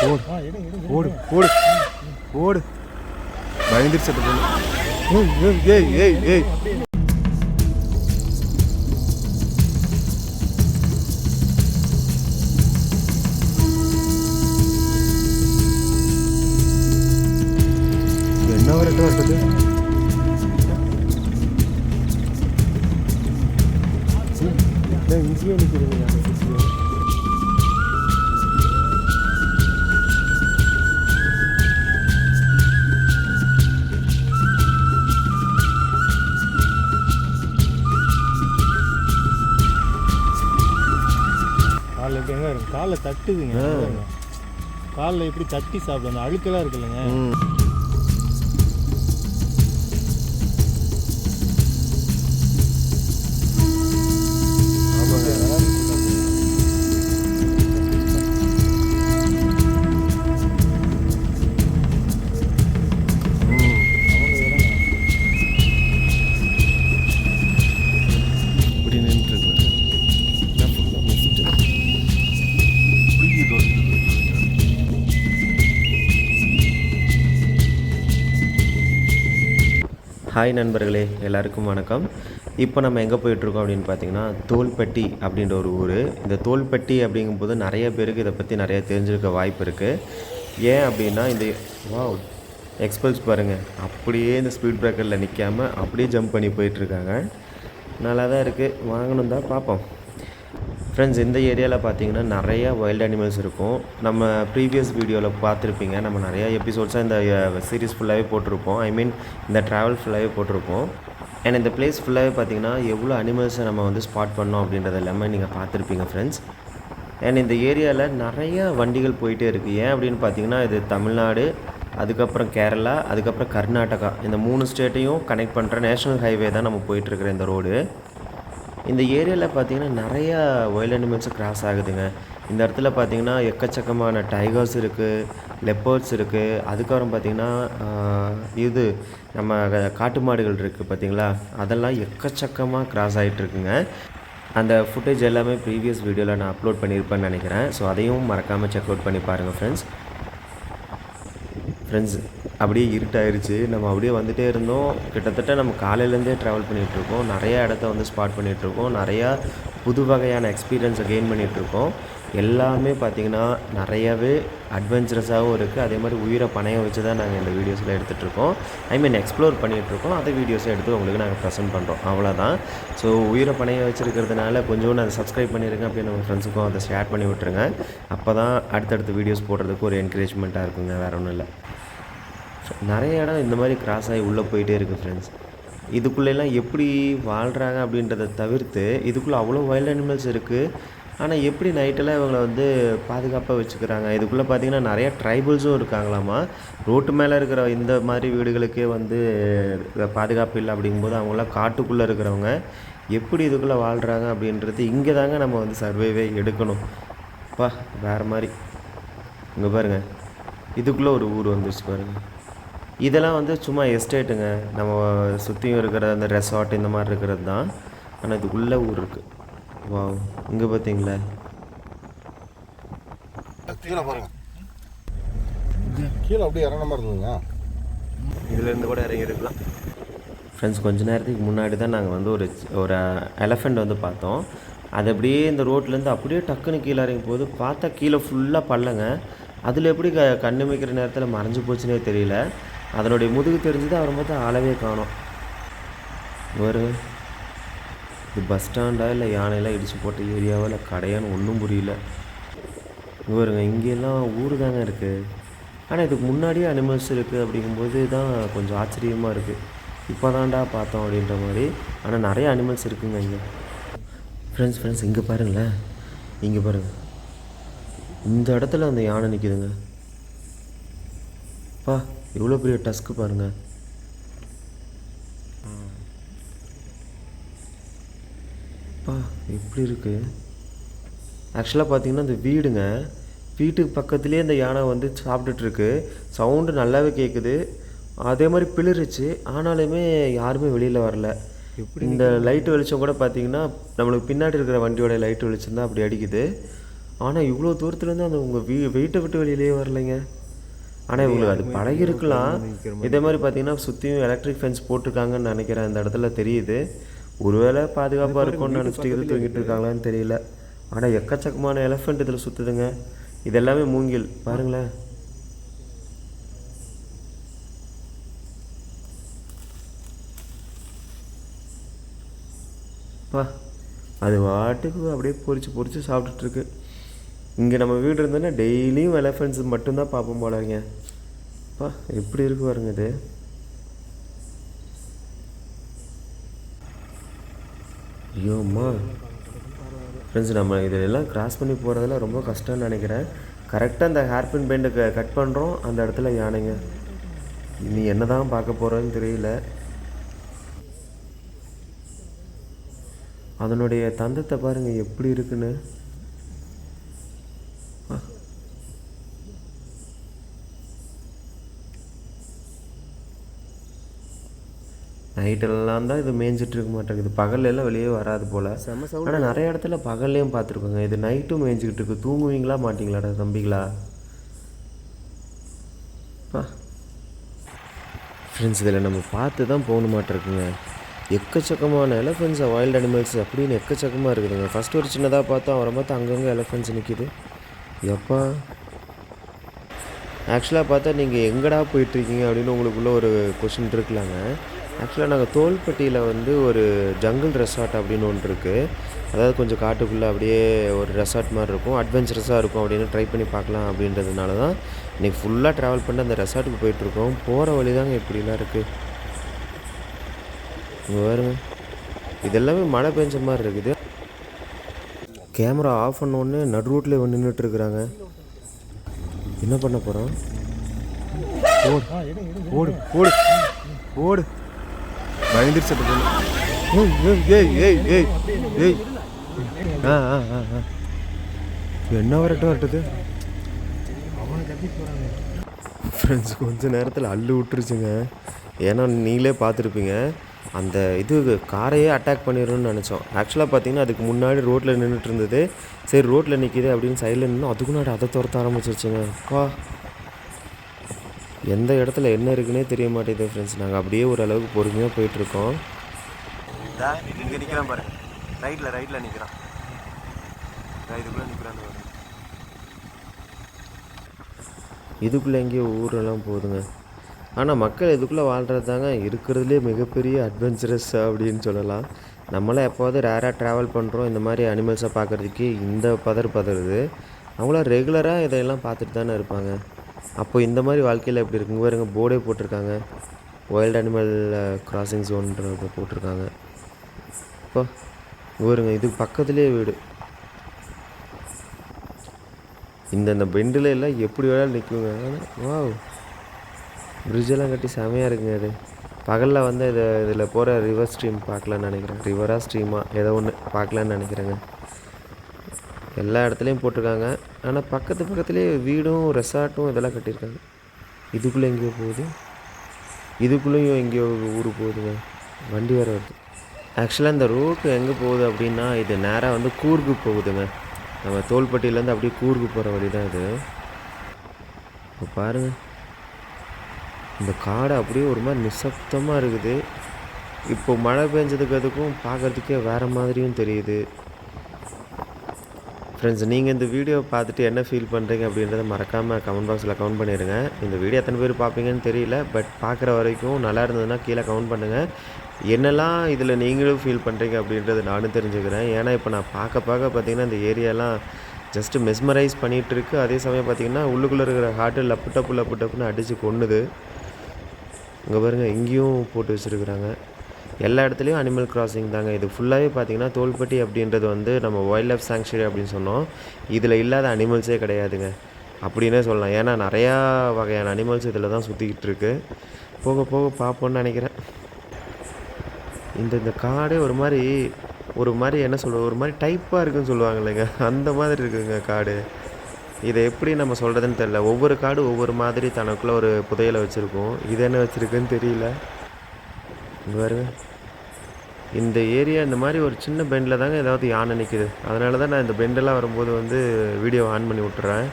ஓடு ஓடு ஓடு ஓடு பயந்துருச்சு அந்த பொண்ணு. ஏய் ஏய் ஏய் என்ன வரட்டும் இருக்குது. இங்கேயே நிற்கிறீங்க அந்த சிசியை. காலில் எப்படி எங்கே இருக்கும், காலில் தட்டுதுங்க. காலில் எப்படி தட்டி சாப்பிடும், அந்த அழுக்கெல்லாம் இருக்குல்லங்க. ஹாய் நண்பர்களே, எல்லாருக்கும் வணக்கம். இப்போ நம்ம எங்கே போயிட்டுருக்கோம் அப்படின்னு பார்த்தீங்கன்னா தோல்பட்டி அப்படின்ற ஒரு ஊர். இந்த தோல்பட்டி அப்படிங்கும்போது நிறைய பேருக்கு இதை பற்றி நிறையா தெரிஞ்சிருக்க வாய்ப்பு இருக்குது. ஏன் அப்படின்னா இந்த எக்ஸ்பல்ஸ் பாருங்கள், அப்படியே இந்த ஸ்பீட் பிரேக்கரில் நிற்காமல் அப்படியே ஜம்ப் பண்ணி போயிட்டுருக்காங்க. நல்லா தான் இருக்குது, வாங்கணும் தான் பார்ப்போம். ஃப்ரெண்ட்ஸ், இந்த ஏரியாவில் பார்த்தீங்கன்னா நிறையா வைல்டு அனிமல்ஸ் இருக்கும். நம்ம ப்ரீவியஸ் வீடியோவில் பார்த்துருப்பீங்க, நம்ம நிறையா எபிசோட்ஸாக இந்த சீரீஸ் ஃபுல்லாகவே போட்டிருப்போம். இந்த ட்ராவல் ஃபுல்லாகவே போட்டிருப்போம். அண்ட் இந்த பிளேஸ் ஃபுல்லாகவே பார்த்தீங்கன்னா எவ்வளோ அனிமல்ஸை நம்ம வந்து ஸ்பாட் பண்ணோம் அப்படின்றது எல்லாமே நீங்கள் பார்த்துருப்பீங்க ஃப்ரெண்ட்ஸ். அண்ட் இந்த ஏரியாவில் நிறையா வண்டிகள் போயிட்டே இருக்குது. ஏன் அப்படின்னு பார்த்தீங்கன்னா இது தமிழ்நாடு, அதுக்கப்புறம் கேரளா, அதுக்கப்புறம் கர்நாடகா, இந்த 3 ஸ்டேட்டையும் கனெக்ட் பண்ணுற நேஷ்னல் ஹைவே தான் நம்ம போயிட்டுருக்கிற இந்த ரோடு. இந்த ஏரியாவில் பார்த்திங்கன்னா நிறையா வைல்ட் அனிமல்ஸு கிராஸ் ஆகுதுங்க. இந்த இடத்துல பார்த்திங்கன்னா எக்கச்சக்கமான டைகர்ஸ் இருக்குது, லெப்பர்ட்ஸ் இருக்குது, அதுக்கப்புறம் பார்த்திங்கன்னா இது நம்ம காட்டு மாடுகள் இருக்குது பார்த்திங்களா, அதெல்லாம் எக்கச்சக்கமாக கிராஸ் ஆகிட்டுருக்குங்க. அந்த ஃபுட்டேஜ் எல்லாமே ப்ரீவியஸ் வீடியோவில் நான் அப்லோட் பண்ணியிருப்பேன்னு நினைக்கிறேன். ஸோ அதையும் மறக்காமல் செக் அவுட் பண்ணி பாருங்கள் ஃப்ரெண்ட்ஸ். அப்படியே இருட்டாயிருச்சு, நம்ம அப்படியே வந்துகிட்டே இருந்தோம். கிட்டத்தட்ட நம்ம காலையிலேருந்தே ட்ராவல் பண்ணிகிட்ருக்கோம். நிறையா இடத்த வந்து ஸ்பாட் பண்ணிகிட்ருக்கோம். நிறையா புது வகையான எக்ஸ்பீரியன்ஸை கெயின் பண்ணிகிட்ருக்கோம். எல்லாமே பார்த்திங்கன்னா நிறையாவே அட்வென்ச்சரஸாகவும் இருக்குது. அதே மாதிரி உயிரை பணையம் வச்சு தான் நாங்கள் இந்த வீடியோஸில் எடுத்துகிட்ருக்கோம். எக்ஸ்ப்ளோர் பண்ணிகிட்ருக்கோம். அதை வீடியோஸை எடுத்து உங்களுக்கு நாங்கள் ப்ரெசென்ட் பண்ணுறோம், அவ்வளோதான். ஸோ உயிரை பணையம் வச்சுருக்கிறதுனால கொஞ்சோண்டு அதை சப்ஸ்கிரைப் பண்ணிடுங்க, அப்படியே நம்ம ஃப்ரெண்ட்ஸுக்கும் அதை ஷேர் பண்ணி விட்டுருங்க. அப்போ தான் அடுத்தடுத்த வீடியோஸ் போடுறதுக்கு ஒரு என்கரேஜ்மெண்ட்டாக இருக்குங்க, வேறு ஒன்றும் இல்லை. நிறைய இடம் இந்த மாதிரி கிராஸ் ஆகி உள்ளே போயிட்டே இருக்குது ஃப்ரெண்ட்ஸ். இதுக்குள்ளெல்லாம் எப்படி வாழ்கிறாங்க அப்படின்றத தவிர்த்து இதுக்குள்ளே அவ்வளோ வைல்ட் அனிமல்ஸ் இருக்குது. ஆனால் எப்படி நைட்டெல்லாம் இவங்களை வந்து பாதுகாப்பாக வச்சுக்கிறாங்க. இதுக்குள்ளே பார்த்திங்கன்னா நிறையா ட்ரைபல்ஸும் இருக்காங்களாமா. ரோட்டு மேலே இருக்கிற இந்த மாதிரி வீடுகளுக்கே வந்து பாதுகாப்பு இல்லை அப்படிங்கும்போது அவங்களாம் காட்டுக்குள்ளே இருக்கிறவங்க எப்படி இதுக்குள்ளே வாழ்கிறாங்க அப்படின்றது இங்கே தாங்க நம்ம வந்து சர்வேவே எடுக்கணும். வேறு மாதிரி. இங்கே பாருங்கள், இதுக்குள்ளே ஒரு ஊர் வந்துச்சு பாருங்கள். இதெல்லாம் வந்து சும்மா எஸ்டேட்டுங்க, நம்ம சுற்றியும் இருக்கிற அந்த ரெசார்ட் இந்த மாதிரி இருக்கிறது தான். ஆனால் இதுக்குள்ளே ஊர் இருக்குது. இங்கே பார்த்தீங்களா, கீழே பாருங்க, கீழே அப்படியே இறங்கின மாதிரி இருந்ததுங்க. இதுலேருந்து கூட இறங்கி இருக்கலாம் ஃப்ரெண்ட்ஸ். கொஞ்ச நேரத்துக்கு முன்னாடி தான் நாங்கள் வந்து ஒரு எலஃபெண்ட் வந்து பார்த்தோம். அது அப்படியே இந்த ரோட்லேருந்து அப்படியே டக்குன்னு கீழே இறங்கி போகுது. பார்த்தா கீழே ஃபுல்லாக பள்ளங்க. அதில் எப்படி கண்ணுமைக்கிற நேரத்தில் மறைஞ்சு போச்சுன்னே தெரியல. அதனுடைய முதுகு தெரிஞ்சது, அவரை பார்த்தா ஆளவே காணோம். வருங்க, இது பஸ் ஸ்டாண்டா இல்லை யானையெல்லாம் இடித்து போட்ட ஏரியாவா இல்லை கடையான்னு ஒன்றும் புரியல. வருங்க, இங்கெல்லாம் ஊர் தாங்க இருக்குது. ஆனால் இதுக்கு முன்னாடியே அனிமல்ஸ் இருக்குது அப்படிங்கும்போது தான் கொஞ்சம் ஆச்சரியமாக இருக்குது. இப்போ தான்டா பார்த்தோம் அப்படின்ற மாதிரி. ஆனால் நிறைய அனிமல்ஸ் இருக்குங்க இங்கே ஃப்ரெண்ட்ஸ். இங்கே பாருங்களேன், இங்கே பாருங்கள், இந்த இடத்துல அந்த யானை நிற்கிதுங்க. எவ்வளோ பெரிய டஸ்க்கு பாருங்கள். எப்படி இருக்குது. ஆக்சுவலாக பார்த்தீங்கன்னா இந்த வீட்டுக்கு பக்கத்துலேயே இந்த யானை வந்து சாப்பிட்டுட்ருக்கு. சவுண்டு நல்லாவே கேட்குது. அதே மாதிரி பிளிருச்சு. ஆனாலுமே யாருமே வெளியில் வரல. இந்த லைட்டு வெளிச்சம் கூட பார்த்திங்கன்னா நம்மளுக்கு பின்னாடி இருக்கிற வண்டியோட லைட்டு வெளிச்சம் தான் அப்படி அடிக்குது. ஆனால் இவ்வளோ தூரத்துலேருந்து அந்த உங்கள் வெயிட்டை விட்டு வெளியிலே வரலைங்க. ஆனால் இவங்களுக்கு அது பழகிருக்கலாம். இதே மாதிரி பார்த்தீங்கன்னா சுற்றியும் எலக்ட்ரிக் ஃபென்ஸ் போட்டிருக்காங்கன்னு நினைக்கிறேன். அந்த இடத்துல தெரியுது. ஒருவேளை பாதுகாப்பாக இருக்கும்னு நினச்சிட்டு இது தூங்கிட்டு இருக்காங்களான்னு தெரியல. ஆனால் எக்கச்சக்கமான எலஃபெண்ட் இதில் சுற்றுதுங்க. இது எல்லாமே மூங்கில் பாருங்களேன். அது வாட்டுக்கு அப்படியே பொறிச்சு சாப்பிட்டுட்ருக்கு. இங்கே நம்ம வீடு இருந்தோன்னா டெய்லியும் எலஃபெண்ட்ஸ் மட்டும்தான் பார்ப்போம் போலங்க. எப்படி இருக்கு பாருங்க இது. ஐயோம்மா ஃப்ரெண்ட்ஸ், நம்ம இதெல்லாம் கிராஸ் பண்ணி போகிறதெல்லாம் ரொம்ப கஷ்டம்னு நினைக்கிறேன். கரெக்டாக அந்த ஹேர்பின் பெண்டுக்கு கட் பண்ணுறோம். அந்த இடத்துல யானைங்க. நீ என்ன தான் பார்க்க போகிறோன்னு தெரியல. அதனுடைய தந்தத்தை பாருங்கள் எப்படி இருக்குன்னு. நைட்டெல்லாம் தான் இது மேய்ஞ்சிட்டு இருக்க மாட்டேங்குது. பகல்லாம் வெளியே வராது போல். ஆனால் நிறைய இடத்துல பகல்லையும் பார்த்துருக்கோங்க. இது நைட்டும் மேய்ஞ்சிக்கிட்டு இருக்கு. தூங்குவீங்களா மாட்டிங்களாடா தம்பிங்களா? ஃப்ரெண்ட்ஸ், இதில் நம்ம பார்த்து தான் போகணும் மாட்டிருக்குங்க. எக்கச்சக்கமான எலஃபெண்ட்ஸ், வைல்டு அனிமல்ஸ் அப்படின்னு எக்கச்சக்கமாக இருக்குதுங்க. ஃபஸ்ட்டு ஒரு சின்னதாக பார்த்தோம், அவரை பார்த்தா அங்கங்கே எலஃபெண்ட்ஸ் நிற்கிது. எப்பா ஆக்சுவலாக பார்த்தா நீங்கள் எங்கடா போயிட்டுருக்கீங்க அப்படின்னு உங்களுக்குள்ளே ஒரு கொஷின் இருக்கலாங்க. ஆக்சுவலாக நாங்கள் தோல்பட்டியில் வந்து ஒரு ஜங்கிள் ரெசார்ட் அப்படின்னு ஒன்று இருக்குது. அதாவது கொஞ்சம் காட்டுக்குள்ளே அப்படியே ஒரு ரெசார்ட் மாதிரி இருக்கும், அட்வென்ச்சரஸாக இருக்கும் அப்படின்னு ட்ரை பண்ணி பார்க்கலாம் அப்படின்றதுனால தான் இன்றைக்கி ஃபுல்லாக ட்ராவல் பண்ணி அந்த ரெசார்ட்டுக்கு போயிட்டுருக்கோம். போகிற வழி தாங்க இப்படிலாம் இருக்குது. இங்கே பாருங்க, இதெல்லாமே மழை பெஞ்ச மாதிரி இருக்குது. கேமரா ஆஃப் பண்ணோடனே நடு ரோட்டில் நின்றுட்டுருக்குறாங்க. என்ன பண்ண போகிறோம்? ஓடு ஓடு ஓடு பயந்துருச்சு அந்த பொண்ணு. ஏய் என்ன வரட்டுது ஃப்ரெண்ட்ஸ். கொஞ்ச நேரத்தில் அள்ளு விட்டுருச்சுங்க. ஏன்னா நீங்களே பார்த்துருப்பீங்க, அந்த இது காரையே அட்டாக் பண்ணிடணும்னு நினச்சோம். ஆக்சுவலாக பார்த்தீங்கன்னா அதுக்கு முன்னாடி ரோட்டில் நின்றுட்டு இருந்தது. சரி ரோட்டில் நிற்கிது அப்படின்னு சைடில் நின்று அதுக்கு முன்னாடி அதை துரத்த ஆரம்பிச்சிருச்சுங்க. எந்த இடத்துல என்ன இருக்குன்னே தெரிய மாட்டேங்குது ஃப்ரெண்ட்ஸ். நாங்கள் அப்படியே ஓரளவுக்கு பொறுமையாக போயிட்டுருக்கோம். இங்கே நிற்கிறான் பாருங்க, ரைட்டில் நிற்கிறான். இதுக்குள்ளே நிற்கிறான். இதுக்குள்ளே எங்கேயோ ஊரெல்லாம் போகுதுங்க. ஆனால் மக்கள் இதுக்குள்ளே வாழ்கிறது தாங்க இருக்கிறதுலே மிகப்பெரிய அட்வென்ச்சரஸ் அப்படின்னு சொல்லலாம். நம்மளாம் எப்போது ரேராக ட்ராவல் பண்ணுறோம் இந்த மாதிரி அனிமல்ஸை பார்க்குறதுக்கு இந்த பதறுது. அவங்களாம் ரெகுலராக இதையெல்லாம் பார்த்துட்டு தானே இருப்பாங்க. அப்போ இந்த மாதிரி வாழ்க்கையில் எப்படி இருக்குங்க பாருங்க. போர்டே போட்டிருக்காங்க, வைல்டு அனிமல் கிராசிங் ஜோன்ன்றதை போட்டிருக்காங்க. இப்போ பாருங்க, இதுக்கு பக்கத்துலேயே வீடு. இந்த பெண்டில் எல்லாம் எப்படி வேணாலும் நிற்குங்க. வாவ், பிரிட்ஜெல்லாம் கட்டி செமையாக இருக்குங்க. இது பகலில் வந்து இதில் போகிற ரிவர் ஸ்ட்ரீம் பார்க்கலான்னு நினைக்கிறேன். ரிவராக ஸ்ட்ரீமாக ஏதோ ஒன்று பார்க்கலான்னு நினைக்கிறேங்க. எல்லா இடத்துலையும் போட்டிருக்காங்க. ஆனால் பக்கத்துலேயே வீடும் ரெசார்ட்டும் இதெல்லாம் கட்டியிருக்காங்க. இதுக்குள்ளே எங்கேயோ போகுது, இதுக்குள்ளேயும் எங்கேயோ ஊர் போகுதுங்க. வண்டி வேறு வருது. ஆக்சுவலாக இந்த ரோட்டு எங்கே போகுது அப்படின்னா இது நேராக வந்து கூர்க்கு போகுதுங்க. நம்ம தோல்பட்டியிலேருந்து அப்படியே கூர்க்கு போகிற வழி தான் இது. இப்போ பாருங்கள், இந்த காடு அப்படியே ஒரு மாதிரி நிசப்தமாக இருக்குது. இப்போ மழை பெஞ்சதுக்கு அதுக்கும் பார்க்குறதுக்கே வேறு மாதிரியும் தெரியுது. ஃப்ரெண்ட்ஸ், நீங்கள் இந்த வீடியோ பார்த்துட்டு என்ன ஃபீல் பண்ணுறீங்க அப்படின்றத மறக்காமல் கமெண்ட் பாக்ஸில் கமெண்ட் பண்ணிடுங்க. இந்த வீடியோ எத்தனை பேர் பார்ப்பீங்கன்னு தெரியல, பட் பார்க்குற வரைக்கும் நல்லா இருந்ததுன்னா கீழே கமெண்ட் பண்ணுங்கள். என்னெல்லாம் இதில் நீங்களும் ஃபீல் பண்ணுறீங்க அப்படின்றத நானும் தெரிஞ்சுக்கிறேன். ஏன்னா இப்போ நான் பார்க்க பார்த்திங்கன்னா இந்த ஏரியாலாம் ஜஸ்ட்டு மெஸ்மரைஸ் பண்ணிகிட்ருக்கு. அதே சமயம் பார்த்திங்கன்னா உள்ளுக்குள்ளே இருக்கிற ஹார்ட்டு லப்பு டப்புன்னு அடித்து கொன்னுது. இங்கே பாருங்கள், இங்கேயும் போட்டு வச்சுருக்குறாங்க. எல்லா இடத்துலையும் அனிமல் கிராசிங் தாங்க. இது ஃபுல்லாகவே பார்த்திங்கன்னா தோல்பட்டி அப்படின்றது வந்து நம்ம வைல்ட் லைஃப் சாங்சுரி அப்படின்னு சொன்னோம். இதில் இல்லாத அனிமல்ஸே கிடையாதுங்க அப்படின்னே சொல்லலாம். ஏன்னா நிறையா வகையான அனிமல்ஸ் இதில் தான் சுற்றிக்கிட்டு இருக்கு. போக போக பார்ப்போன்னு நினைக்கிறேன். இந்த காடே ஒரு மாதிரி என்ன சொல்கிறது, ஒரு மாதிரி டைப்பாக இருக்குதுன்னு சொல்லுவாங்க இல்லைங்க, அந்த மாதிரி இருக்குதுங்க காடு. இதை எப்படி நம்ம சொல்கிறதுன்னு தெரியல. ஒவ்வொரு காடு ஒவ்வொரு மாதிரி தனக்குள்ளே ஒரு புதையலை வச்சுருக்கோம். இது என்ன வச்சுருக்குன்னு தெரியல. இங்கே பாருங்க, இந்த ஏரியா இந்த மாதிரி ஒரு சின்ன பெண்டில் தாங்க ஏதாவது யானை நிற்கிது. அதனால தான் நான் இந்த பெண்டெல்லாம் வரும்போது வந்து வீடியோ ஆன் பண்ணி விட்டுறேன்.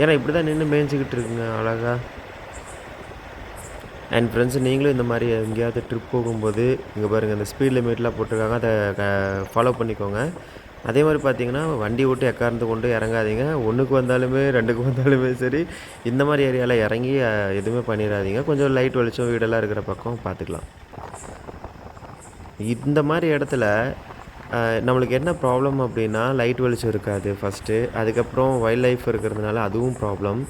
ஏன்னா இப்படி தான் நின்று மேய்ஞ்சிக்கிட்டு இருக்குங்க அழகா. அண்ட் ஃப்ரெண்ட்ஸ், நீங்களும் இந்த மாதிரி எங்கேயாவது ட்ரிப் போகும்போது இங்கே பாருங்கள், இந்த ஸ்பீட் லிமிட்லாம் போட்டிருக்காங்க, அதை ஃபாலோ பண்ணிக்கோங்க. அதே மாதிரி பார்த்தீங்கன்னா வண்டி விட்டு எக்காரணத்தை கொண்டு இறங்காதீங்க. 1க்கு வந்தாலுமே 2க்கு வந்தாலுமே சரி, இந்த மாதிரி ஏரியாவில் இறங்கி எதுவுமே பண்ணிடாதீங்க. கொஞ்சம் லைட் வெளிச்சம் வீடெல்லாம் இருக்கிற பக்கம் பார்த்துக்கலாம். இந்த மாதிரி இடத்துல நம்மளுக்கு என்ன ப்ராப்ளம் அப்படின்னா, லைட் வெளிச்சம் இருக்காது ஃபஸ்ட்டு. அதுக்கப்புறம் வைல்ட் லைஃப் இருக்கிறதுனால அதுவும் ப்ராப்ளம்.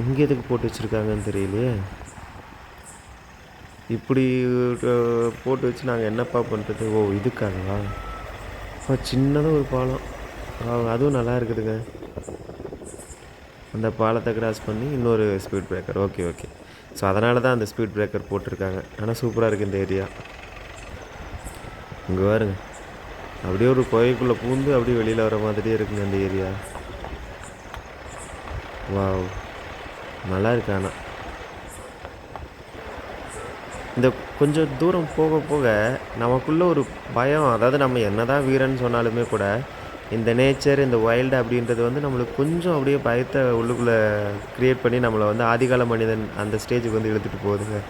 இங்கே எதுக்கு போட்டு வச்சுருக்காங்கன்னு தெரியலையே. இப்படி போட்டு வச்சு நாங்கள் என்னப்பா பண்ணுறது? ஓ, இதுக்காகவா? சின்னதாக ஒரு பாலம், அதுவும் நல்லா இருக்குதுங்க. அந்த பாலத்தை கிராஸ் பண்ணி இன்னொரு speed breaker. Okay okay. So அதனால தான் அந்த ஸ்பீட் பிரேக்கர் போட்டிருக்காங்க. ஆனால் சூப்பராக இருக்குது இந்த ஏரியா. இங்கே பாருங்க, அப்படியே ஒரு கோயிலுக்குள்ளே பூந்து அப்படியே வெளியில் வர மாதிரியே இருக்குங்க இந்த ஏரியா. வாவ், நல்லா இருக்கு. ஆனால் இந்த கொஞ்சம் தூரம் போக போக நமக்குள்ளே ஒரு பயம், அதாவது நம்ம என்ன தான் வீரன்னு சொன்னாலுமே கூட இந்த நேச்சர், இந்த வைல்டு அப்படின்றது வந்து நம்மளுக்கு கொஞ்சம் அப்படியே பயத்தை உள்ளுக்குள்ளே க்ரியேட் பண்ணி நம்மளை வந்து ஆதிகால மனிதன் அந்த ஸ்டேஜுக்கு வந்து இழுத்துட்டு போகுதுங்க.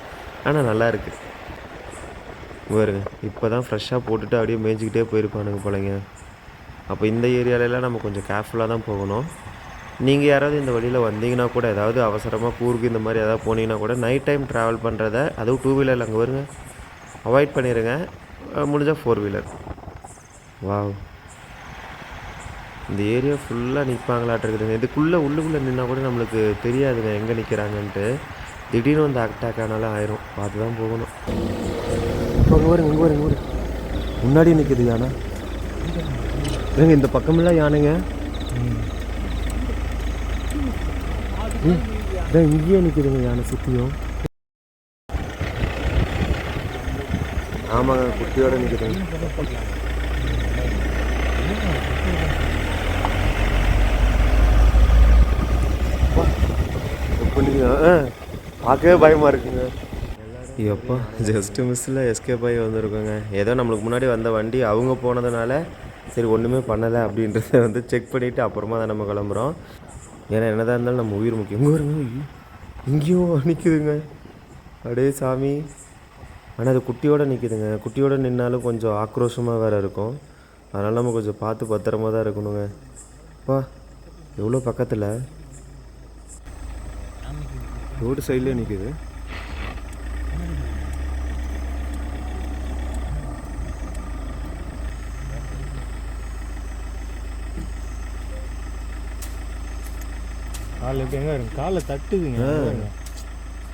ஆனால் நல்லா இருக்குது பாருங்க. இப்போ தான் ஃப்ரெஷ்ஷாக போட்டுட்டு அப்படியே மேய்ஞ்சிக்கிட்டே போயிருப்பானுங்க போலங்க. அப்போ இந்த ஏரியாலெலாம் நம்ம கொஞ்சம் கேர்ஃபுல்லாக தான் போகணும். நீங்கள் யாராவது இந்த வழியில் வந்தீங்கன்னா கூட, ஏதாவது அவசரமாக கூர்க்கு இந்த மாதிரி ஏதாவது போனீங்கன்னா கூட, நைட் டைம் ட்ராவல் பண்ணுறத, அதுவும் 2 வீலரில் அங்கே வருங்க, அவாய்ட் பண்ணிடுங்க. முடிஞ்சால் 4 வீலர். வாவ், இந்த ஏரியா ஃபுல்லாக நிற்பாங்களாட்டிருக்குதுங்க. இதுக்குள்ளே உள்ளுக்குள்ளே நின்னா கூட நம்மளுக்கு தெரியாதுங்க எங்கே நிற்கிறாங்கன்ட்டு. திடீர்னு வந்து அட்டாக் ஆனாலும் ஆயிரும். பார்த்து தான் போகணும். இங்கே வருங்க முன்னாடி நிற்கிது யானை. ஏங்க இந்த பக்கமெல்லாம் யானைங்க. இங்கேயே நிற்கிதுங்க யானை சுற்றியும். ஆமாங்க, குட்டியோட நிற்கிதுங்க. பார்க்கவே பயமாக இருக்குங்க. எப்போ ஜஸ்ட்டு மிஸ்ஸில் எஸ்கேப் ஆகி வந்திருக்கோங்க. ஏதோ நம்மளுக்கு முன்னாடி வந்த வண்டி அவங்க போனதுனால சரி ஒன்றுமே பண்ணலை அப்படின்றத வந்து செக் பண்ணிவிட்டு அப்புறமா தான் நம்ம கிளம்புறோம். ஏன்னா என்னதான் இருந்தாலும் நம்ம உயிர் முக்கியம். எங்கே வருங்க, இங்கேயும் நிற்கிதுங்க. அடே சாமி. ஆனால் அது குட்டியோடு நிற்கிதுங்க. குட்டியோடு நின்னாலும் கொஞ்சம் ஆக்ரோஷமாக வேறு இருக்கும். அதனால் நம்ம கொஞ்சம் பார்த்து பத்திரமா தான் இருக்கணுங்க. அப்பா எவ்வளோ பக்கத்தில் ரோடு சைட்லேயே நிற்கிது. காலில் எப்படி எங்கே இருக்கும், காலில் தட்டுதுங்க.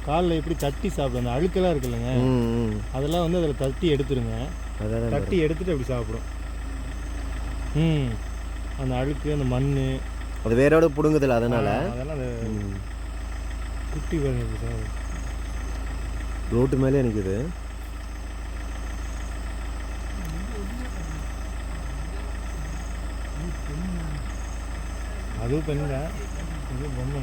காலில் எப்படி தட்டி சாப்பிடும், அந்த அழுக்கெல்லாம் இருக்குல்லங்க, அதெல்லாம் வந்து அதில் தட்டி எடுத்துருங்க. தட்டி எடுத்துட்டு அப்படி சாப்பிடும். அந்த அழுக்கு, அந்த மண் அது வேறோட பிடுங்குதில்ல, அதனால் அதெல்லாம் அந்த குட்டி பாருங்க ரோட்டு மேலே நிற்குது. அதுவும் பெண்ங்க, இது பொம்மை.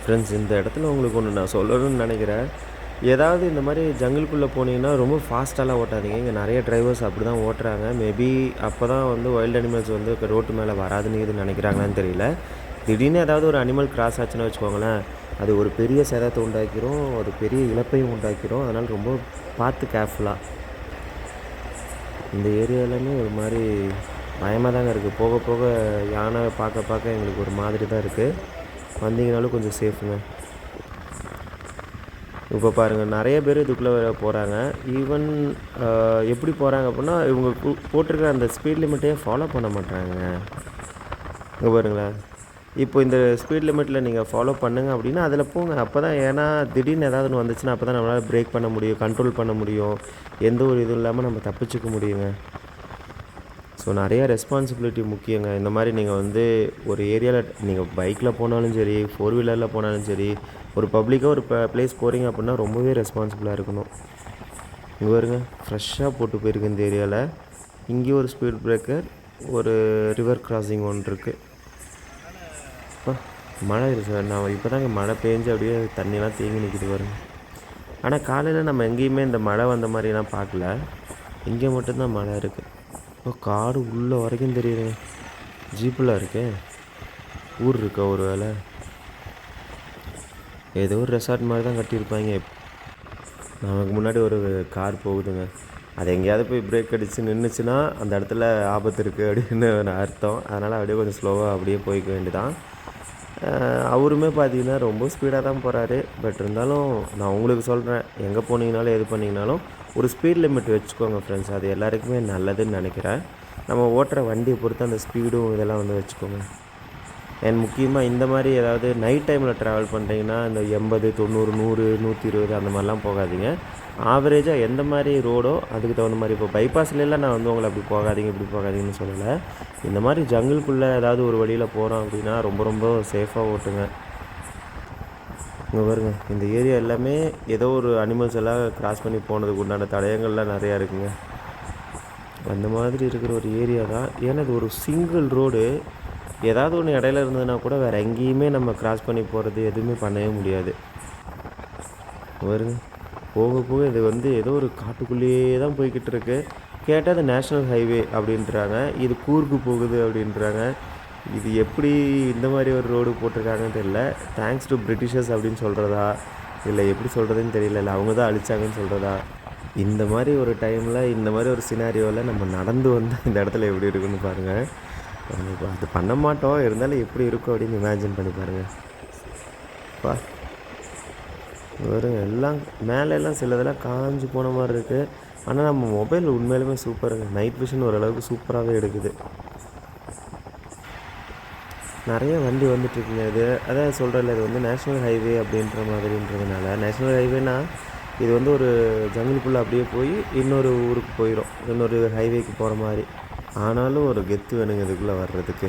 ஃப்ரெண்ட்ஸ், இந்த இடத்துல உங்களுக்கு ஒன்று நான் சொல்லணும்னு நினைக்கிறேன். ஏதாவது இந்த மாதிரி ஜங்கிள்குள்ளே போனீங்கன்னா ரொம்ப ஃபாஸ்ட்டாலாம் ஓட்டாதீங்க. இங்கே நிறைய டிரைவர்ஸ் அப்படி தான் ஓட்டுறாங்க. மேபி அப்போ தான் வந்து வைல்டு அனிமல்ஸ் வந்து இப்போ ரோட்டு மேலே வராதுன்னு இது நினைக்கிறாங்களான்னு தெரியல. திடீர்னு ஏதாவது ஒரு அனிமல் கிராஸ் ஆச்சுன்னு வச்சுக்கோங்களேன், அது ஒரு பெரிய சேதத்தை உண்டாக்கிரும், ஒரு பெரிய இழப்பையும் உண்டாக்கிரும். அதனால் ரொம்ப பார்த்து கேர்ஃபுல்லாக. இந்த ஏரியாவிலுமே ஒரு மாதிரி பயமாக தாங்க இருக்குது. போக போக யானை பார்க்க எங்களுக்கு ஒரு மாதிரி தான் இருக்குது. வந்தீங்கனாலும் கொஞ்சம் சேஃபுங்க. இப்போ பாருங்கள், நிறைய பேர் இதுக்குள்ளே வர போகிறாங்க. ஈவன் எப்படி போகிறாங்க அப்படின்னா, இவங்க போட்டிருக்கிற அந்த ஸ்பீட் லிமிட்டையே ஃபாலோ பண்ண மாட்டாங்க. இங்கே பாருங்களேன், இப்போ இந்த ஸ்பீட் லிமிட்டில் நீங்கள் ஃபாலோ பண்ணுங்கள் அப்படின்னா அதில் போங்க. அப்போ தான், ஏன்னா திடீர்னு ஏதாவது ஒன்று வந்துச்சுன்னா அப்போ தான் நம்மளால் பிரேக் பண்ண முடியும், கண்ட்ரோல் பண்ண முடியும். எந்த ஒரு இதுவும் இல்லாமல் நம்ம தப்பிச்சுக்க முடியுங்க. ஸோ ஸோ நிறைய ரெஸ்பான்சிபிலிட்டி முக்கியங்க. இந்த மாதிரி நீங்கள் வந்து ஒரு ஏரியாவில் நீங்கள் பைக்கில் போனாலும் சரி, 4 வீலரில் போனாலும் சரி, ஒரு பப்ளிக்காக ஒரு ப்ளேஸ் போகிறீங்க அப்படின்னா ரொம்பவே ரெஸ்பான்சிபிளாக இருக்கணும். இங்கே பாருங்க, ஃப்ரெஷ்ஷாக போட்டு போயிருக்கு இந்த ஏரியாவில். இங்கேயும் ஒரு ஸ்பீட் பிரேக்கர், ஒரு ரிவர் கிராசிங் ஒன்று இருக்குது. மழை இருக்குது சார். நான் இப்போ தாங்க மழை பெஞ்சு அப்படியே தண்ணியெலாம் தேங்கி நிற்கிது பாருங்க. ஆனால் காலையில் நம்ம எங்கேயுமே இந்த மழை வந்த மாதிரிலாம் பார்க்கல. இங்கே மட்டும்தான் மழை இருக்குது. இப்போ காடு உள்ளே வரைக்கும் தெரியுதுங்க. ஜீப்பில் இருக்கே, ஊர் இருக்கா ஒரு வேளை? ஏதோ ஒரு ரெசார்ட் மாதிரி தான் கட்டியிருப்பாங்க. நமக்கு முன்னாடி ஒரு கார் போகுதுங்க. அது எங்கேயாவது போய் பிரேக் அடித்து நின்றுச்சுன்னா அந்த இடத்துல ஆபத்து இருக்குது அப்படின்னு அர்த்தம். அதனால் அப்படியே கொஞ்சம் ஸ்லோவாக அப்படியே போய்க்க வேண்டியதான். அவருமே பார்த்தீங்கன்னா ரொம்ப ஸ்பீடாக தான் போகிறாரு. பட் இருந்தாலும் நான் உங்களுக்கு சொல்கிறேன், எங்கே போனீங்கனாலும் எது பண்ணிங்கனாலும் ஒரு ஸ்பீட் லிமிட் வச்சுக்கோங்க ஃப்ரெண்ட்ஸ். அது எல்லாருக்குமே நல்லதுன்னு நினைக்கிறேன். நம்ம ஓட்டுற வண்டியை பொறுத்து அந்த ஸ்பீடும் இதெல்லாம் வந்து வச்சுக்கோங்க. அண்ட் முக்கியமாக இந்த மாதிரி ஏதாவது நைட் டைமில் ட்ராவல் பண்ணுறீங்கன்னா இந்த 80, 90, 100, 120 அந்த மாதிரிலாம் போகாதீங்க. ஆவரேஜாக எந்த மாதிரி ரோடோ அதுக்கு தகுந்த மாதிரி. இப்போ பைபாஸ்லாம் நான் வந்து உங்களை அப்படி போகாதீங்க இப்படி போகாதீங்கன்னு சொல்லலை. இந்த மாதிரி ஜங்கிள்குள்ளே ஏதாவது ஒரு வழியில் போகிறோம் அப்படின்னா ரொம்ப ரொம்ப சேஃபாக ஓட்டுங்க. இங்கே பாருங்க, இந்த ஏரியா எல்லாமே ஏதோ ஒரு அனிமல்ஸ் எல்லாம் கிராஸ் பண்ணி போனதுக்கு உண்டான தடயங்கள்லாம் நிறையா இருக்குங்க. அந்த மாதிரி இருக்கிற ஒரு ஏரியா தான். ஏன்னா இது ஒரு சிங்கிள் ரோடு. ஏதாவது ஒன்று இடையில இருந்ததுன்னா கூட வேறு எங்கேயுமே நம்ம கிராஸ் பண்ணி போகிறது எதுவுமே பண்ணவே முடியாது. வருங்க, போக போக இது வந்து ஏதோ ஒரு காட்டுக்குள்ளேயே தான் போய்கிட்டு இருக்கு. கேட்டால் அது நேஷ்னல் ஹைவே அப்படின்றாங்க, இது கூர்க்கு போகுது அப்படின்றாங்க. இது எப்படி இந்த மாதிரி ஒரு ரோடு போட்டிருக்காங்கன்னு தெரியல. தேங்க்ஸ் டு பிரிட்டிஷர்ஸ் அப்படின்னு சொல்கிறதா, இல்லை எப்படி சொல்கிறதுன்னு தெரியல, இல்லை அவங்க தான் அழிச்சாங்கன்னு சொல்கிறதா. இந்த மாதிரி ஒரு டைமில் இந்த மாதிரி ஒரு சினாரியோவில் நம்ம நடந்து வந்தால் இந்த இடத்துல எப்படி இருக்குன்னு பாருங்கள். நம்ம அது பண்ண மாட்டோம், இருந்தாலும் எப்படி இருக்கும் அப்படின்னு இமேஜின் பண்ணி பாருங்கள். பா வருங்க, எல்லாம் மேலெல்லாம் சிலதெல்லாம் காஞ்சு போன மாதிரி இருக்குது. ஆனால் நம்ம மொபைல் உண்மையிலுமே சூப்பருங்க. நைட் விஷன் ஓரளவுக்கு சூப்பராகவே எடுக்குது. நிறைய வண்டி வந்துட்டுருக்குங்க. இது அதான் சொல்கிறேன்ல, இது வந்து நேஷ்னல் ஹைவே அப்படின்ற மாதிரின்றதுனால. நேஷ்னல் ஹைவேனா இது வந்து ஒரு ஜங்கிள்குள்ளே அப்படியே போய் இன்னொரு ஊருக்கு போயிடும், இன்னொரு ஹைவேக்கு போகிற மாதிரி. ஆனாலும் ஒரு கெத்து வேணுங்க இதுக்குள்ளே வர்றதுக்கு.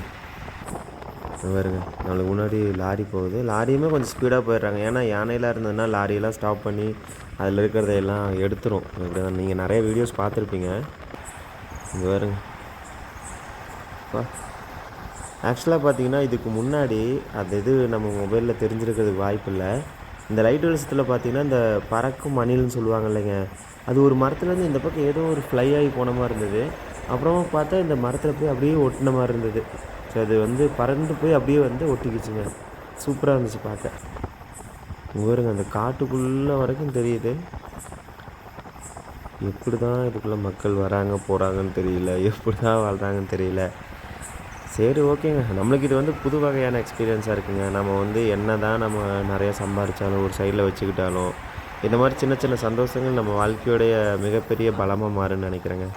வருங்க, நம்மளுக்கு முன்னாடி லாரி போகுது. லாரியுமே கொஞ்சம் ஸ்பீடாக போயிடுறாங்க. ஏன்னா யானையெல்லாம் இருந்ததுன்னா லாரியெல்லாம் ஸ்டாப் பண்ணி அதில் இருக்கிறதையெல்லாம் எடுத்துரும். இப்படி தான் நீங்கள் நிறைய வீடியோஸ் பார்த்துருப்பீங்க. இங்கே வருங்க. ஆக்சுவலாக பார்த்தீங்கன்னா இதுக்கு முன்னாடி அது இது நம்ம மொபைலில் தெரிஞ்சிருக்கிறதுக்கு வாய்ப்பு இல்லை. இந்த லைட் வெளிச்சத்தில் பார்த்தீங்கன்னா இந்த பறக்கும் மணில்னு சொல்லுவாங்க இல்லைங்க, அது ஒரு மரத்துலேருந்து இந்த பக்கம் ஏதோ ஒரு ஃப்ளை ஆகி போன மாதிரி இருந்தது. அப்புறமா பார்த்தா இந்த மரத்தில் போய் அப்படியே ஒட்டின மாதிரி இருந்தது. ஸோ அது வந்து பறந்து போய் அப்படியே வந்து ஒட்டிக்கிச்சுங்க. சூப்பராக இருந்துச்சு பார்க்க. பாருங்க, அந்த காட்டுக்குள்ளே வரைக்கும் தெரியுது. எப்படி தான் இதுக்குள்ளே மக்கள் வராங்க போகிறாங்கன்னு தெரியல, எப்படி தான் வாழ்கிறாங்கன்னு தெரியல. சரி, ஓகேங்க. நம்மளுக்கு இது வந்து புது வகையான எக்ஸ்பீரியன்ஸாக இருக்குங்க. நம்ம வந்து என்ன தான் நம்ம நிறையா சம்பாதிச்சாலும் ஒரு சைடில் வச்சுக்கிட்டாலும் இந்த மாதிரி சின்ன சின்ன சந்தோஷங்கள் நம்ம வாழ்க்கையோடைய மிகப்பெரிய பலமாக மாறுன்னு நினைக்கிறேங்க.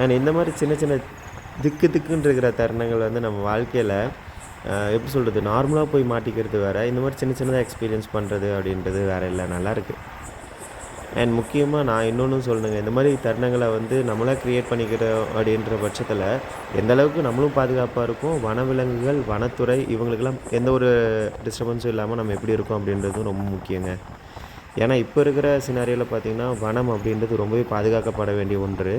அண்ட் இந்த மாதிரி சின்ன சின்ன திக்குன்னு இருக்கிற தருணங்கள் வந்து நம்ம வாழ்க்கையில் எப்படி சொல்கிறது, நார்மலாக போய் மாட்டிக்கிறது வேறு, இந்த மாதிரி சின்ன சின்னதாக எக்ஸ்பீரியன்ஸ் பண்ணுறது அப்படின்றது வேறு இல்லை, நல்லாயிருக்கு. அண்ட் முக்கியமாக நான் இன்னொன்று சொல்லணுங்க, இந்த மாதிரி தருணங்களை வந்து நம்மளாக க்ரியேட் பண்ணிக்கிறோம் அப்படின்ற பட்சத்தில் எந்த அளவுக்கு நம்மளும் பாதுகாப்பாக இருக்கும், வனவிலங்குகள், வனத்துறை இவங்களுக்கெல்லாம் எந்த ஒரு டிஸ்டர்பன்ஸும் இல்லாமல் நம்ம எப்படி இருக்கோம் அப்படின்றதும் ரொம்ப முக்கியங்க. ஏன்னா இப்போ இருக்கிற சினாரியோவில் பார்த்திங்கன்னா வனம் அப்படின்றது ரொம்பவே பாதுகாக்கப்பட வேண்டிய ஒன்று.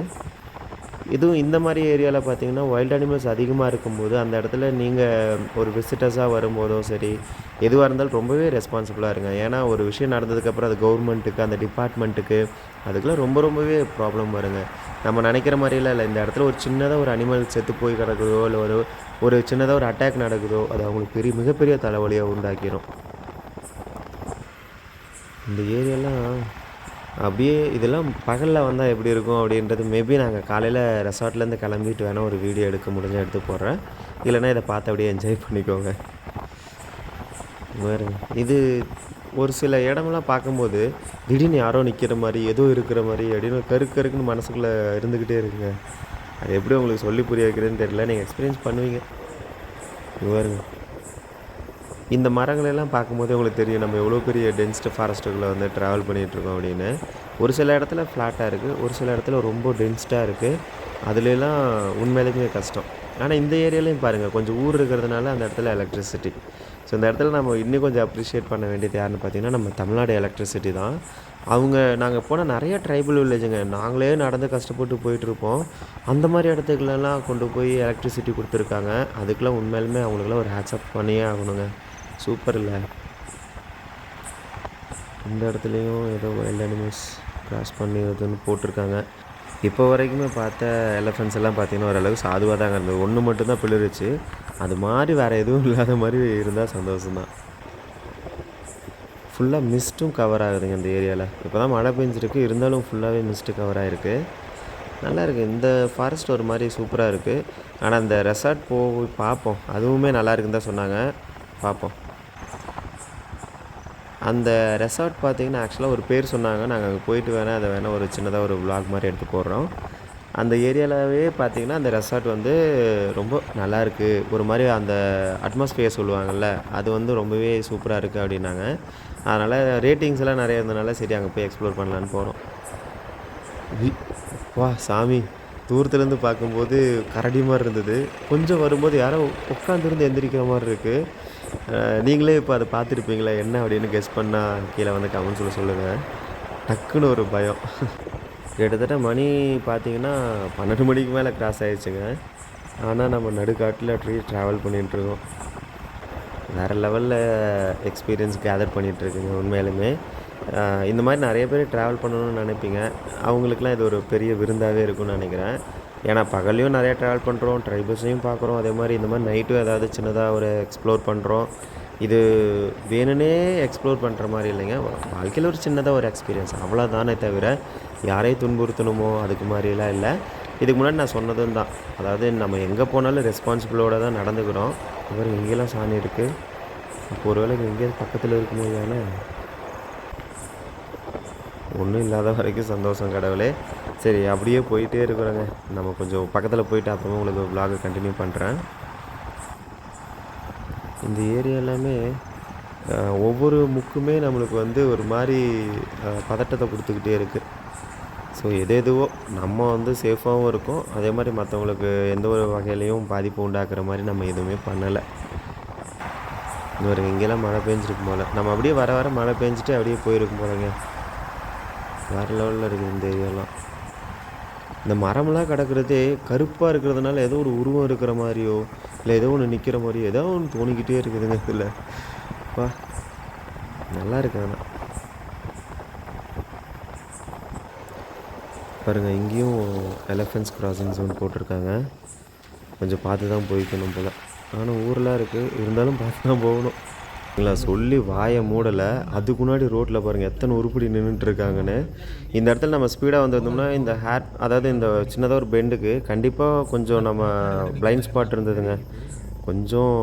இதுவும் இந்த மாதிரி ஏரியாவில் பார்த்திங்கன்னா வைல்ட் அனிமல்ஸ் அதிகமாக இருக்கும்போது அந்த இடத்துல நீங்கள் ஒரு விசிட்டர்ஸாக வரும்போதோ சரி, எதுவாக இருந்தாலும் ரொம்பவே ரெஸ்பான்சிபிளாக இருங்க. ஏன்னா ஒரு விஷயம் நடந்ததுக்கப்புறம் அது கவர்மெண்ட்டுக்கு, அந்த டிபார்ட்மெண்ட்டுக்கு அதுக்கெல்லாம் ரொம்பவே ப்ராப்ளம் வருங்க. நம்ம நினைக்கிற மாதிரிலாம் இல்லை. இந்த இடத்துல ஒரு சின்னதாக ஒரு அனிமல் செத்து போய் கிடக்குதோ, இல்லை ஒரு சின்னதாக ஒரு அட்டாக் நடக்குதோ, அது அவங்களுக்கு மிகப்பெரிய தலைவலியாக உண்டாக்கிடும். இந்த ஏரியாலாம் அப்படியே இதெல்லாம் பகலில் வந்தால் எப்படி இருக்கும் அப்படின்றது மேபி நாங்கள் காலையில் ரெசார்ட்லேருந்து கிளம்பிட்டு வேணால் ஒரு வீடியோ எடுக்க முடிஞ்சால் எடுத்து போடுறேன். இல்லைன்னா இதை பார்த்து அப்படியே என்ஜாய் பண்ணிக்கோங்க. வேறு இது ஒரு சில இடமெல்லாம் பார்க்கும்போது திடீர்னு யாரோ நிற்கிற மாதிரி, ஏதோ இருக்கிற மாதிரி அப்படின்னு கருக்குன்னு மனசுக்குள்ளே இருந்துக்கிட்டே இருக்குங்க. அது எப்படி உங்களுக்கு சொல்லி புரிய வைக்கிறதுன்னு தெரியல, நீங்கள் எக்ஸ்பீரியன்ஸ் பண்ணுவீங்க. வேறுங்க, இந்த மரங்களெல்லாம் பார்க்கும்போது உங்களுக்கு தெரியும் நம்ம எவ்வளோ பெரிய டென்ஸ்டு ஃபாரஸ்ட்டுக்குள்ளே வந்து ட்ராவல் பண்ணிகிட்ருக்கோம் அப்படின்னு. ஒரு சில இடத்துல ஃப்ளாட்டாக இருக்குது, ஒரு சில இடத்துல ரொம்ப டென்ஸ்டாக இருக்குது. அதுலலாம் உண்மையிலுமே கஷ்டம். ஆனால் இந்த ஏரியாலையும் பாருங்கள் கொஞ்சம் ஊர் இருக்கிறதுனால அந்த இடத்துல எலக்ட்ரிசிட்டி. ஸோ இந்த இடத்துல நம்ம இன்னும் கொஞ்சம் அப்ரிஷியேட் பண்ண வேண்டியது யாருன்னு பார்த்தீங்கன்னா நம்ம தமிழ்நாடு எலக்ட்ரிசிட்டி தான். நாங்கள் போன நிறைய ட்ரைபல் வில்லேஜுங்க, நாங்களே நடந்து கஷ்டப்பட்டு போயிட்டுருப்போம். அந்த மாதிரி இடத்துக்குலலாம் கொண்டு போய் எலக்ட்ரிசிட்டி கொடுத்துருக்காங்க. அதுக்கெலாம் உண்மையிலுமே அவங்களுக்குலாம் ஒரு ஹேட்ஸ்அப் பண்ணியே ஆகணுங்க. சூப்பர் இல்லை? இந்த இடத்துலையும் ஏதோ வைல்ட் அனிமல்ஸ் கிராஸ் பண்ணி வருதுன்னு போட்டிருக்காங்க. இப்போ வரைக்குமே பார்த்த எலஃபெண்ட்ஸ் எல்லாம் பார்த்திங்கன்னா ஓரளவுக்கு சாதுவாக தாங்க இருந்தது. ஒன்று மட்டும்தான் பிளிருச்சு. அது மாதிரி வேறு எதுவும் இல்லாத மாதிரி இருந்தால் சந்தோஷம்தான். ஃபுல்லாக மிஸ்ட்டும் கவர் ஆகுதுங்க இந்த ஏரியாவில். இப்போ தான் மழை பெஞ்சிருக்கு, இருந்தாலும் ஃபுல்லாகவே மிஸ்ட்டு கவர் ஆகிருக்கு. நல்லாயிருக்கு. இந்த ஃபாரஸ்ட் ஒரு மாதிரி சூப்பராக இருக்குது. ஆனால் இந்த ரெசார்ட் போய் பார்ப்போம், அதுவுமே நல்லா இருக்குன்னு தான் சொன்னாங்க. பார்ப்போம். அந்த ரெசார்ட் பார்த்திங்கன்னா ஆக்சுவலாக ஒரு பேர் சொன்னாங்க. நாங்கள் அங்கே போயிட்டு அதை வேணால் ஒரு சின்னதாக ஒரு விளாக் மாதிரி எடுத்து போடுறோம். அந்த ஏரியாவிலவே பார்த்திங்கன்னா அந்த ரெசார்ட் வந்து ரொம்ப நல்லாயிருக்கு. ஒரு மாதிரி அந்த அட்மாஸ்பியர் சொல்லுவாங்கள்ல, அது வந்து ரொம்பவே சூப்பராக இருக்குது அப்படின்னாங்க. அதனால் ரேட்டிங்ஸ் எல்லாம் நிறைய இருந்தனால சரி அங்கே போய் எக்ஸ்ப்ளோர் பண்ணலான்னு போகிறோம். வா சாமி, தூரத்துலேருந்து பார்க்கும்போது கரடி மாதிரி இருந்தது. கொஞ்சம் வரும்போது யாரோ உட்காந்துருந்து எந்திரிக்கிற மாதிரி இருக்குது. நீங்களே இப்போ அதை பார்த்துருப்பீங்களா என்ன அப்படின்னு கெஸ் பண்ணால் கீழே வந்து கமெண்ட்ஸில் சொல்லுங்கள். டக்குன்னு ஒரு பயம். கிட்டத்தட்ட மணி பார்த்திங்கன்னா 12 மணிக்கு மேலே கிராஸ் ஆகிடுச்சுங்க. ஆனால் நம்ம நடுக்காட்டில் ட்ராவல் பண்ணிகிட்ருக்கோம். வேறு லெவலில் எக்ஸ்பீரியன்ஸ் கேதர் பண்ணிகிட்ருக்குங்க உண்மையிலுமே. இந்த மாதிரி நிறைய பேர் ட்ராவல் பண்ணணும்னு நினைப்பீங்க. அவங்களுக்குலாம் இது ஒரு பெரிய விருந்தாகவே இருக்கும்னு நினைக்கிறேன். ஏன்னா பகல்லையும் நிறையா ட்ராவல் பண்ணுறோம், ட்ரைபல்ஸையும் பார்க்குறோம், அதே மாதிரி இந்த மாதிரி நைட்டும் ஏதாவது சின்னதாக ஒரு எக்ஸ்ப்ளோர் பண்ணுறோம். இது வேணும்னே எக்ஸ்ப்ளோர் பண்ணுற மாதிரி இல்லைங்க, வாழ்க்கையில் ஒரு சின்னதாக ஒரு எக்ஸ்பீரியன்ஸ் அவ்வளோதானே தவிர யாரையும் துன்புறுத்தணுமோ அதுக்கு மாதிரிலாம் இல்லை. இதுக்கு முன்னாடி நான் சொன்னதும் தான், அதாவது நம்ம எங்கே போனாலும் ரெஸ்பான்சிபிளோடு தான் நடந்துக்கிறோம். அப்புறம் இங்கேலாம் சாணி இருக்குது. அப்போ ஒரு வேளை எங்கேயாவது பக்கத்தில் இருக்குமோ ஏன்னா ஒன்றும் இல்லாத வரைக்கும் சந்தோஷம் கடவுளே. சரி அப்படியே போயிட்டே இருக்கிறோங்க. நம்ம கொஞ்சம் பக்கத்தில் போயிட்டு அப்புறமா உங்களுக்கு vlog கண்டினியூ பண்ணுறேன். இந்த ஏரியா எல்லாமே ஒவ்வொரு முக்குமே நம்மளுக்கு வந்து ஒரு மாதிரி பதட்டத்தை கொடுத்துக்கிட்டே இருக்குது. ஸோ எதுவோ நம்ம வந்து சேஃபாகவும் இருக்கும், அதே மாதிரி மற்றவங்களுக்கு எந்த ஒரு வகையிலையும் பாதிப்பு உண்டாக்குற மாதிரி நம்ம எதுவுமே பண்ணலை. இன்னொரு இங்கெல்லாம் மழை பெஞ்சிருக்கும் போல், நம்ம அப்படியே வர வர மழை பெஞ்சிட்டு அப்படியே போயிருக்கும் போலங்க. வேறு லெவலில் இருக்குது இந்த ஏரியாலாம். இந்த மரமெல்லாம் கிடக்கிறதே கருப்பாக இருக்கிறதுனால ஏதோ ஒரு உருவம் இருக்கிற மாதிரியோ இல்லை ஏதோ ஒன்று நிற்கிற மாதிரியோ ஏதோ ஒன்று தோணிக்கிட்டே இருக்குதுங்க. இதில் வா நல்லா இருக்கு. ஆனால் பாருங்கள், இங்கேயும் எலஃபென்ட்ஸ் கிராசிங் ஜோன் போட்டிருக்காங்க. கொஞ்சம் பார்த்து தான் போய்க்கணும் போல். ஆனால் ஊரெலாம் இருக்குது, இருந்தாலும் பார்த்து தான் போகணும். இல்லை சொல்லி வாயை மூடலை. அதுக்கு முன்னாடி ரோட்டில் பாருங்கள் எத்தனை உருப்படி நின்றுட்டுருக்காங்கன்னு. இந்த இடத்துல நம்ம ஸ்பீடாக வந்திருந்தோம்னா இந்த அதாவது இந்த சின்னதாக ஒரு பெண்டுக்கு கண்டிப்பாக கொஞ்சம் நம்ம பிளைண்ட் ஸ்பாட் இருந்ததுங்க. கொஞ்சம்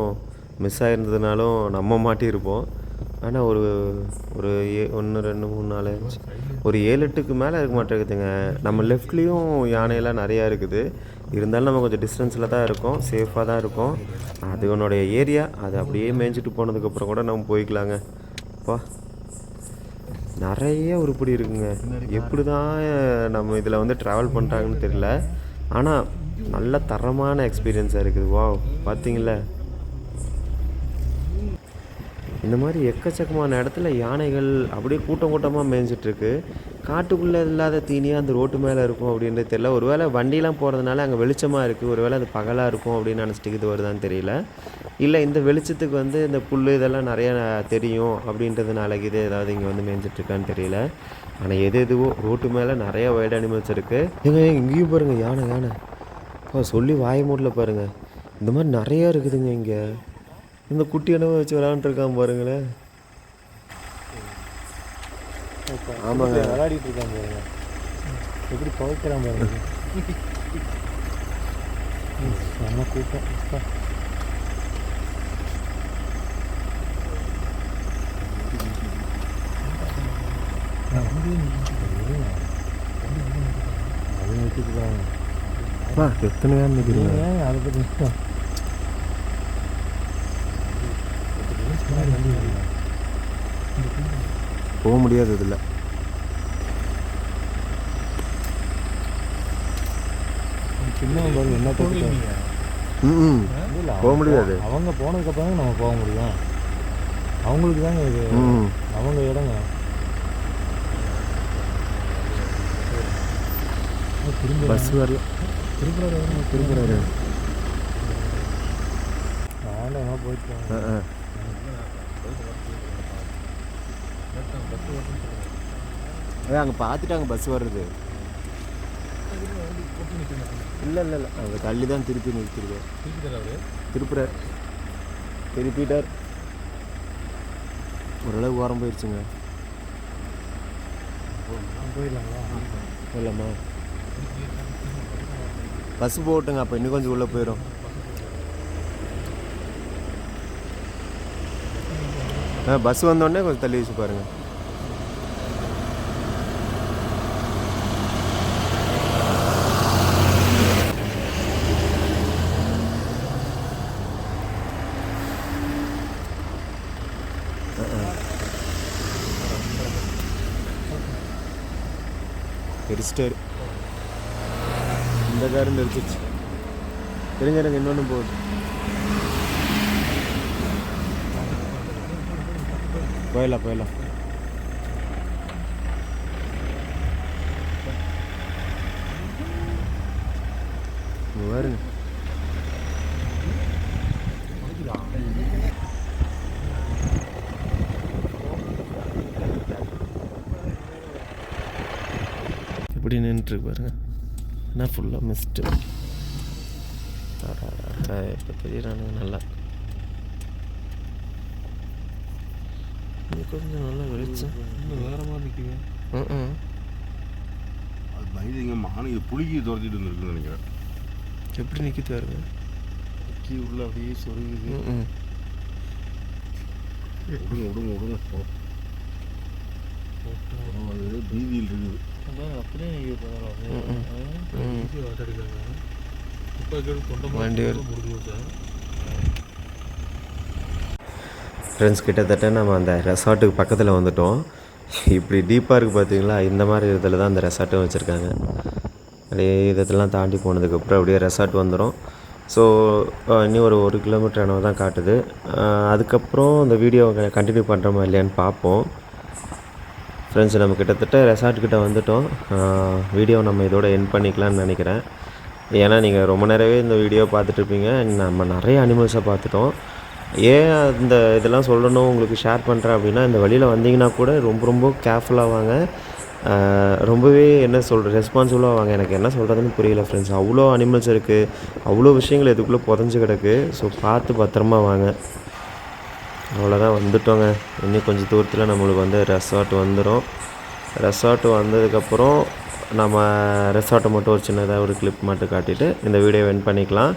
மிஸ் ஆகிருந்ததுனாலும் நம்ம மாட்டியிருப்போம். ஆனால் ஒரு 1 2 3 4 5 ஒரு 7-8க்கு மேலே இருக்க மாட்டேங்குதுங்க. நம்ம லெஃப்ட்லேயும் யானையெல்லாம் நிறையா இருக்குது. இருந்தாலும் நம்ம கொஞ்சம் டிஸ்டன்ஸில் தான் இருக்கோம், சேஃபாக தான் இருக்கோம். அது உன்னுடைய ஏரியா, அது அப்படியே மேய்ஞ்சிட்டு போனதுக்கப்புறம் கூட நம்ம போய்க்கலாங்க. அப்பா நிறைய உருப்படி இருக்குங்க. எப்படி தான் நம்ம இதில் வந்து ட்ராவல் பண்ணுறாங்கன்னு தெரியல. ஆனால் நல்ல தரமான எக்ஸ்பீரியன்ஸாக இருக்குது. வா பார்த்தீங்களா, இந்த மாதிரி எக்கச்சக்கமான இடத்துல யானைகள் அப்படியே கூட்டம் கூட்டமாக மேய்ஞ்சிட்ருக்கு. காட்டுக்குள்ளே இல்லாத தீனியாக அந்த ரோட்டு மேலே இருக்கும் அப்படின்றது தெரியல. ஒரு வேளை வண்டிலாம் போகிறதுனால அங்கே வெளிச்சமாக இருக்குது, ஒரு வேளை அது பகலாக இருக்கும் அப்படின்னு நினச்சிட்டு இது வருதான்னு தெரியல. இல்லை இந்த வெளிச்சத்துக்கு வந்து இந்த புல் இதெல்லாம் நிறையா தெரியும் அப்படின்றதுனால இது ஏதாவது இங்கே வந்து மேய்ஞ்சிட்ருக்கான்னு தெரியல. ஆனால் எதுவோ ரோட்டு மேலே நிறையா வைல்ட் அனிமல்ஸ் இருக்குது. இங்கேயும் பாருங்கள் யானை சொல்லி வாய மூடல பாருங்கள். இந்த மாதிரி நிறையா இருக்குதுங்க இங்கே. இந்த குட்டி அனுபவம் வச்சு விளாண்டுருக்கான் பாருங்களேன். ஆமாங்க, விளையாடிட்டு இருக்கான் பாருங்க, எப்படி துவைக்கிறான் பாருங்க. செம்ம கூட்டம். அது வச்சுக்கிறாங்க. எத்தனை பேர் நிற்கிறீங்க அதை பற்றி போக முடியாது இதில். சின்னவன் பாருங்க என்ன போகல ம் போக முடியாது. அவங்க போனதுக்கப்புறம் தான் நம்ம போக முடியும். அவங்களுக்கு தாங்க இது அவங்க இடங்க. திரும்ப பஸ் வரல. திரும்புறாரு. வேண்டாம் போயிட்டு அங்கே பார்த்துட்டாங்க பஸ் வர்றது. இல்லை அவங்க தள்ளி தான் திருப்பி நிறுத்திருக்கார். திருப்பிட்டார். ஓரளவு ஓரம் போயிடுச்சுங்க. போயிடலாமா? பஸ் போட்டுங்க, அப்போ இன்னும் கொஞ்சம் உள்ளே போயிடும். பஸ் வந்தோடனே கொஞ்சம் தள்ளி வச்சு பாருங்கள். பெருஸ்டர் இந்த காரம் நிறுத்திச்சு. தெரிஞ்சிருங்க இன்னொன்று போகுது. போயிடலாம் பாருங்க. எப்படி நின்றுட்டு பாருங்க. என்ன ஃபுல்லாக மிஸ்ட்டு. இப்போ தெரியறானுங்க நல்லா. கொஞ்சம் நல்லா வெளிச்சம் வேற மாதிரி நிற்குங்க. அது பயந்துங்க மானுங்க புளிக்கி துரத்திட்டு வந்துருக்குன்னு நினைக்கிறேன். எப்படி நிற்கிது பாருங்க. கீ உள்ள அப்படியே சொருகுது. விடுங்க அது பீதியில் இருக்குது. அப்படியே வண்டி ஃப்ரெண்ட்ஸ் கிட்டத்தட்ட நம்ம அந்த ரெசார்ட்டுக்கு பக்கத்தில் வந்துட்டோம். இப்படி டீப்பாக இருக்குது பார்த்தீங்களா? இந்த மாதிரி இதில் தான் அந்த ரெசார்ட்டும் வச்சுருக்காங்க. அப்படியே இதெல்லாம் தாண்டி போனதுக்கப்புறம் அப்படியே ரெசார்ட் வந்துடும். ஸோ இன்னும் ஒரு கிலோமீட்டர் அளவு தான் காட்டுது. அதுக்கப்புறம் இந்த வீடியோவை கண்டினியூ பண்ணுறோமா இல்லையான்னு பார்ப்போம். ஃப்ரெண்ட்ஸ் நம்ம கிட்டத்தட்ட ரெசார்ட்கிட்ட வந்துட்டோம். வீடியோ நம்ம இதோட எண்ட் பண்ணிக்கலாம்னு நினைக்கிறேன். ஏன்னா நீங்கள் ரொம்ப நேரவே இந்த வீடியோ பார்த்துட்ருப்பீங்க. நம்ம நிறைய அனிமல்ஸை பார்த்துட்டோம். ஏன் அந்த இதெல்லாம் சொல்லணும் உங்களுக்கு ஷேர் பண்ணுறேன் அப்படின்னா, இந்த வழியில் வந்தீங்கன்னா கூட ரொம்ப கேர்ஃபுல்லாக வாங்க. ரொம்பவே என்ன சொல்கிறது ரெஸ்பான்சிபிளாக வாங்க. எனக்கு என்ன சொல்கிறதுன்னு புரியல ஃப்ரெண்ட்ஸ். அவ்வளோ அனிமல்ஸ் இருக்குது, அவ்வளோ விஷயங்கள் இதுக்குள்ளே புதஞ்சு கிடக்கு. ஸோ பார்த்து பத்திரமா வாங்க. அவ்வளோதான், வந்துட்டோங்க. இன்னும் கொஞ்சம் தூரத்தில் நம்மளுக்கு வந்து ரெசார்ட் வந்துடும். ரெசார்ட் வந்ததுக்கப்புறம் நம்ம ரெசார்ட்டை மட்டும் ஒரு சின்னதாக ஒரு கிளிப் மட்டும் காட்டிட்டு இந்த வீடியோ எண்ட் பண்ணிக்கலாம்.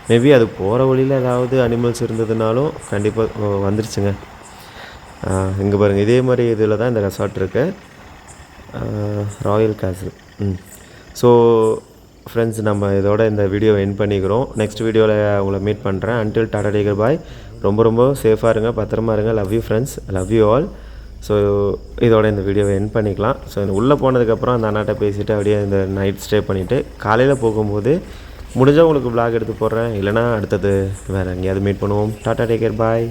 மேபி அது போகிற வழியில் ஏதாவது அனிமல்ஸ் இருந்ததுனாலும் கண்டிப்பாக வந்துருச்சுங்க. இங்கே பாருங்கள், இதே மாதிரி இதில் தான் இந்த ரெசார்ட் இருக்குது. ராயல் கேசல். ஸோ ஃப்ரெண்ட்ஸ் நம்ம இதோட இந்த வீடியோவை எண்ட் பண்ணிக்கிறோம். நெக்ஸ்ட் வீடியோவில் உங்களை மீட் பண்ணுறேன். அன்டில் டாடா டேக்கர் பாய். ரொம்ப சேஃபாக இருங்க, பத்திரமா இருங்க. Love you friends, love you all. So இதோட இந்த வீடியோவை எண்ட் பண்ணிக்கலாம். ஸோ உள்ளே போனதுக்கப்புறம் அந்த அண்ணாட்ட பேசிவிட்டு அப்படியே இந்த நைட் ஸ்டே பண்ணிவிட்டு காலையில் போகும்போது முடிஞ்சால் உங்களுக்கு vlog எடுத்து போடுறேன். இல்லைனா அடுத்தது வேறு எங்கேயாவது மீட் பண்ணுவோம். டாடா டேக்கர் பாய்.